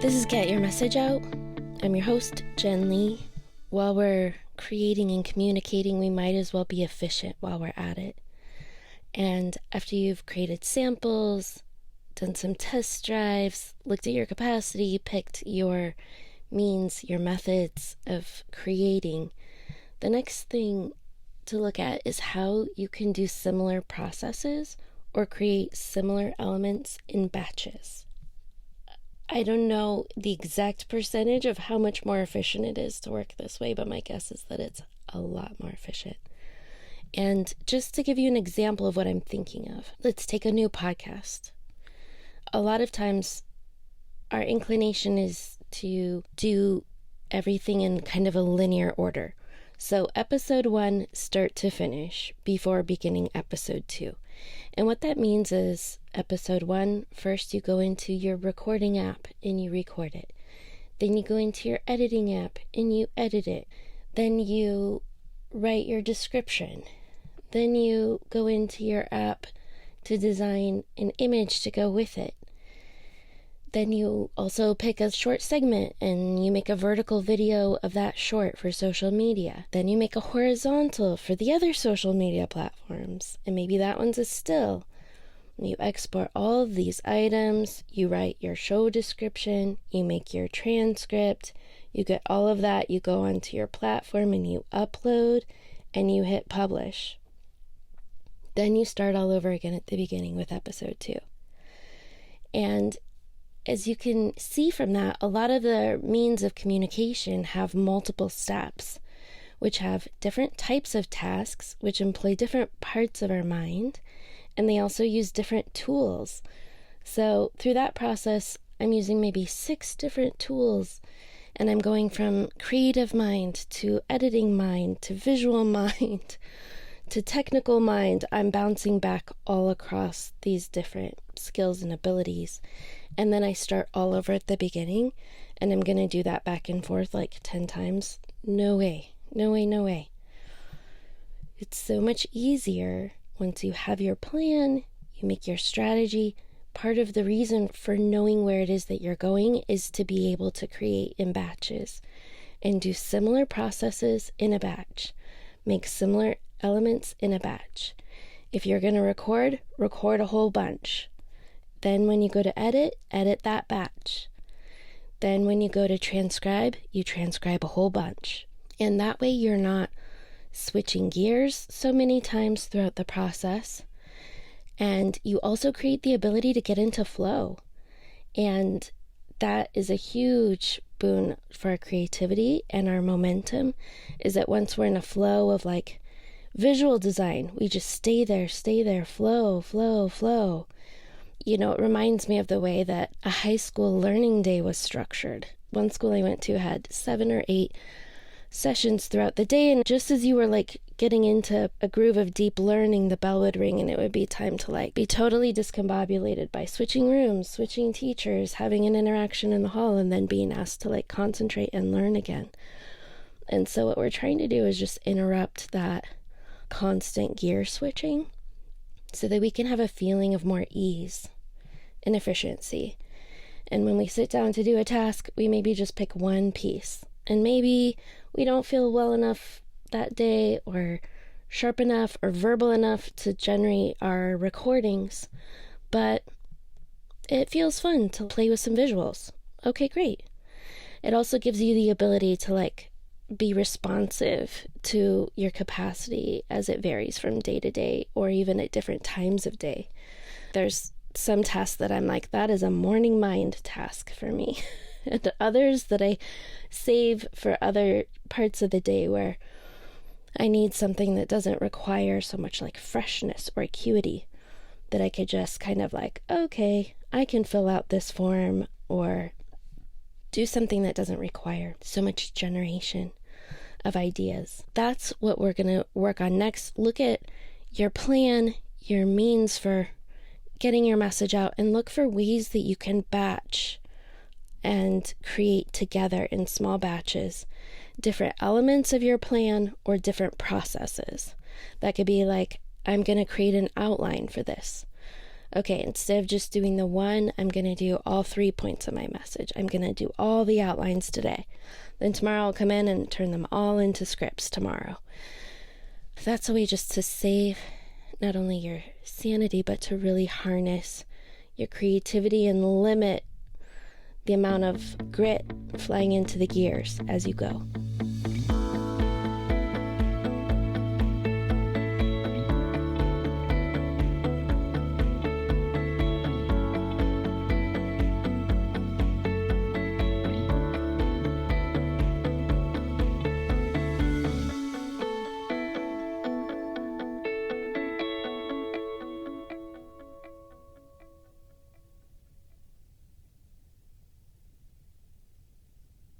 This is Get Your Message Out. I'm your host, Jen Lee. While we're creating and communicating, we might as well be efficient while we're at it. And after you've created samples, done some test drives, looked at your capacity, picked your means, your methods of creating, the next thing to look at is how you can do similar processes or create similar elements in batches. I don't know the exact percentage of how much more efficient it is to work this way, but my guess is that it's a lot more efficient. And just to give you an example of what I'm thinking of, let's take a new podcast. A lot of times our inclination is to do everything in kind of a linear order. So episode 1, start to finish, before beginning episode 2. And what that means is episode 1, first you go into your recording app and you record it. Then you go into your editing app and you edit it. Then you write your description. Then you go into your app to design an image to go with it. Then you also pick a short segment and you make a vertical video of that short for social media. Then you make a horizontal for the other social media platforms. And maybe that one's a still. You export all of these items, you write your show description, you make your transcript, you get all of that, you go onto your platform and you upload and you hit publish. Then you start all over again at the beginning with episode 2. And as you can see from that, a lot of the means of communication have multiple steps, which have different types of tasks, which employ different parts of our mind, and they also use different tools. So through that process, I'm using maybe 6 different tools, and I'm going from creative mind to editing mind to visual mind to technical mind. I'm bouncing back all across these different skills and abilities. And then I start all over at the beginning, and I'm going to do that back and forth like 10 times. No way, no way, no way. It's so much easier once you have your plan, you make your strategy. Part of the reason for knowing where it is that you're going is to be able to create in batches and do similar processes in a batch. Make similar elements in a batch. If you're going to record a whole bunch. Then when you go to edit that batch. Then when you go to transcribe, you transcribe a whole bunch. And that way you're not switching gears so many times throughout the process. And you also create the ability to get into flow. And that is a huge boon for our creativity and our momentum, is that once we're in a flow of like visual design, we just stay there, flow, flow, flow. You know, it reminds me of the way that a high school learning day was structured. One school I went to had 7 or 8 sessions throughout the day, and just as you were like getting into a groove of deep learning, the bell would ring and it would be time to like be totally discombobulated by switching rooms, switching teachers, having an interaction in the hall, and then being asked to like concentrate and learn again. And so what we're trying to do is just interrupt that constant gear switching so that we can have a feeling of more ease and efficiency. And when we sit down to do a task, we maybe just pick one piece. And maybe we don't feel well enough that day or sharp enough or verbal enough to generate our recordings, but it feels fun to play with some visuals. Okay, great. It also gives you the ability to like be responsive to your capacity as it varies from day to day or even at different times of day. There's some tasks that I'm like, that is a morning mind task for me. And others that I save for other parts of the day where I need something that doesn't require so much like freshness or acuity, that I could just kind of like, okay, I can fill out this form or do something that doesn't require so much generation of ideas. That's what we're going to work on next. Look at your plan, your means for getting your message out, and look for ways that you can batch and create together in small batches different elements of your plan or different processes. That could be like, I'm going to create an outline for this. Okay, instead of just doing the one, I'm going to do all 3 points of my message. I'm going to do all the outlines today. Then tomorrow I'll come in and turn them all into scripts tomorrow. That's a way just to save not only your sanity, but to really harness your creativity and limit the amount of grit flying into the gears as you go.